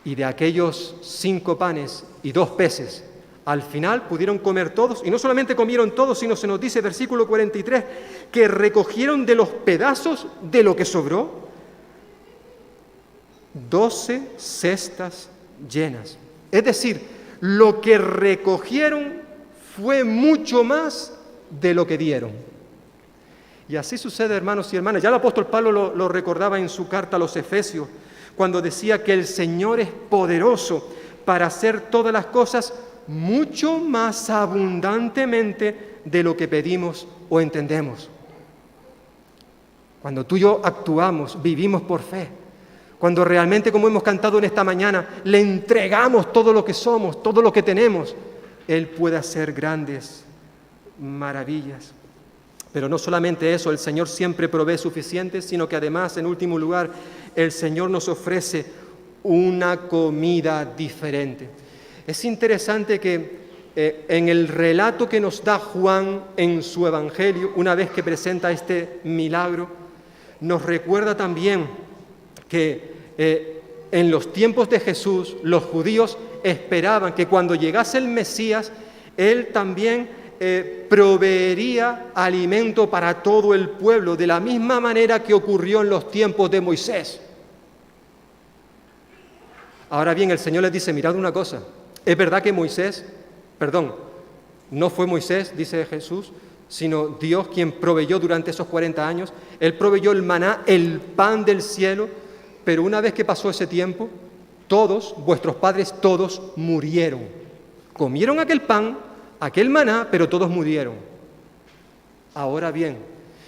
Y de aquellos 5 panes y 2 peces, al final pudieron comer todos, y no solamente comieron todos, sino se nos dice, versículo 43, que recogieron de los pedazos de lo que sobró 12 cestas llenas. Es decir, lo que recogieron fue mucho más de lo que dieron. Y así sucede, hermanos y hermanas. Ya el apóstol Pablo lo recordaba en su carta a los Efesios, cuando decía que el Señor es poderoso para hacer todas las cosas mucho más abundantemente de lo que pedimos o entendemos. Cuando tú y yo actuamos, vivimos por fe, cuando realmente, como hemos cantado en esta mañana, le entregamos todo lo que somos, todo lo que tenemos, Él puede hacer grandes maravillas. Pero no solamente eso, el Señor siempre provee suficiente, sino que además, en último lugar, el Señor nos ofrece una comida diferente. Es interesante que en el relato que nos da Juan en su Evangelio, una vez que presenta este milagro, nos recuerda también que en los tiempos de Jesús, los judíos esperaban que cuando llegase el Mesías, Él también proveería alimento para todo el pueblo, de la misma manera que ocurrió en los tiempos de Moisés. Ahora bien, el Señor les dice, mirad una cosa, es verdad que no fue Moisés, dice Jesús, sino Dios quien proveyó durante esos 40 años, Él proveyó el maná, el pan del cielo, pero una vez que pasó ese tiempo, todos, vuestros padres, todos murieron. Comieron aquel pan, aquel maná, pero todos murieron. Ahora bien,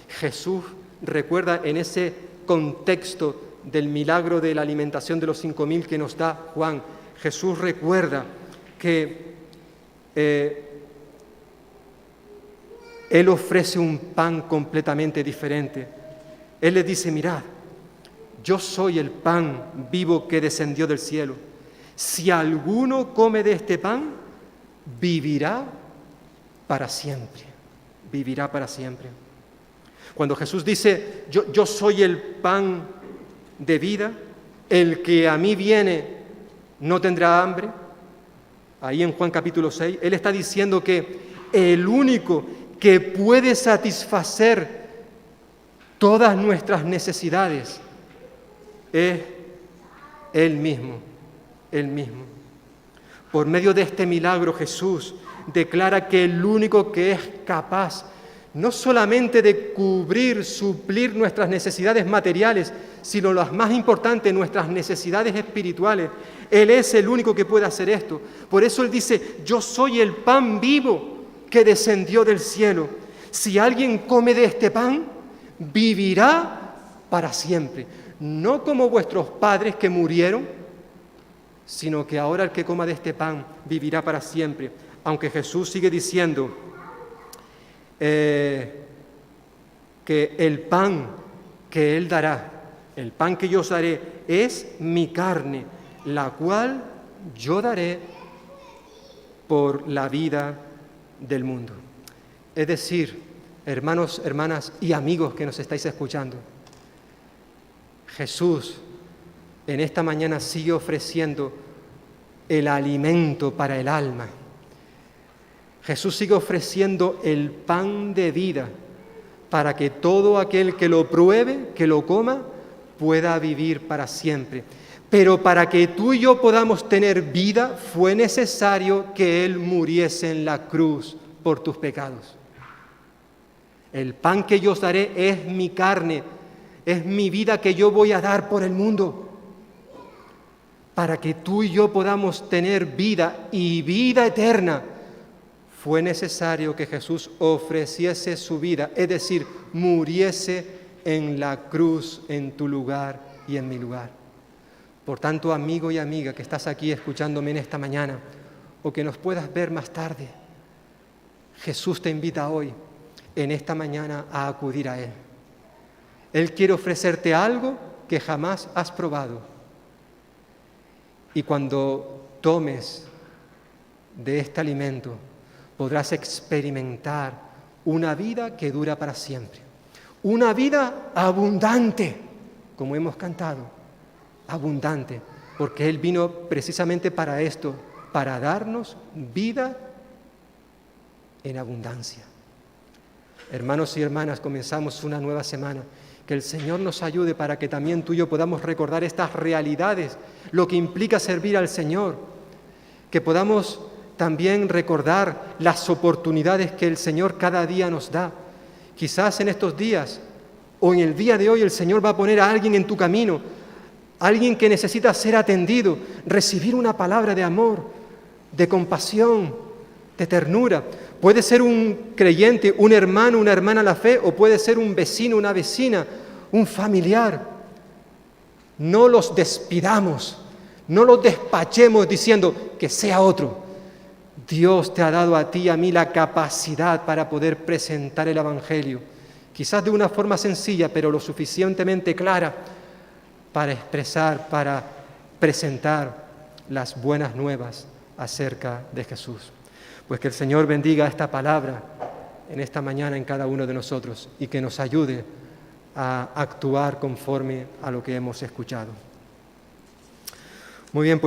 Jesús recuerda en ese contexto del milagro de la alimentación de los 5.000 que nos da Juan, Jesús recuerda que Él ofrece un pan completamente diferente. Él les dice, mirad, yo soy el pan vivo que descendió del cielo. Si alguno come de este pan, vivirá para siempre. Vivirá para siempre. Cuando Jesús dice, yo soy el pan de vida, el que a mí viene no tendrá hambre, ahí en Juan capítulo 6, Él está diciendo que el único que puede satisfacer todas nuestras necesidades es Él mismo, Él mismo. Por medio de este milagro Jesús declara que el único que es capaz no solamente de cubrir, suplir nuestras necesidades materiales, sino las más importantes, nuestras necesidades espirituales. Él es el único que puede hacer esto. Por eso Él dice, yo soy el pan vivo que descendió del cielo. Si alguien come de este pan, vivirá para siempre. No como vuestros padres que murieron, sino que ahora el que coma de este pan vivirá para siempre. Aunque Jesús sigue diciendo que el pan que Él dará, el pan que yo os daré, es mi carne, la cual yo daré por la vida del mundo. Es decir, hermanos, hermanas y amigos que nos estáis escuchando, Jesús en esta mañana sigue ofreciendo el alimento para el alma. Jesús sigue ofreciendo el pan de vida para que todo aquel que lo pruebe, que lo coma, pueda vivir para siempre. Pero para que tú y yo podamos tener vida, fue necesario que Él muriese en la cruz por tus pecados. El pan que yo os daré es mi carne, es mi vida que yo voy a dar por el mundo. Para que tú y yo podamos tener vida y vida eterna, fue necesario que Jesús ofreciese su vida, es decir, muriese en la cruz en tu lugar y en mi lugar. Por tanto, amigo y amiga que estás aquí escuchándome en esta mañana, o que nos puedas ver más tarde, Jesús te invita hoy, en esta mañana, a acudir a Él. Él quiere ofrecerte algo que jamás has probado. Y cuando tomes de este alimento, podrás experimentar una vida que dura para siempre. Una vida abundante, como hemos cantado, abundante, porque Él vino precisamente para esto, para darnos vida en abundancia. Hermanos y hermanas, comenzamos una nueva semana. Que el Señor nos ayude para que también tú y yo podamos recordar estas realidades, lo que implica servir al Señor, que podamos también recordar las oportunidades que el Señor cada día nos da. Quizás en estos días o en el día de hoy el Señor va a poner a alguien en tu camino, alguien que necesita ser atendido, recibir una palabra de amor, de compasión, de ternura. Puede ser un creyente, un hermano, una hermana a la fe, o puede ser un vecino, una vecina, un familiar. No los despidamos, no los despachemos diciendo que sea otro. Dios te ha dado a ti y a mí la capacidad para poder presentar el Evangelio, quizás de una forma sencilla, pero lo suficientemente clara para expresar, para presentar las buenas nuevas acerca de Jesús. Pues que el Señor bendiga esta palabra en esta mañana en cada uno de nosotros y que nos ayude a actuar conforme a lo que hemos escuchado. Muy bien, pues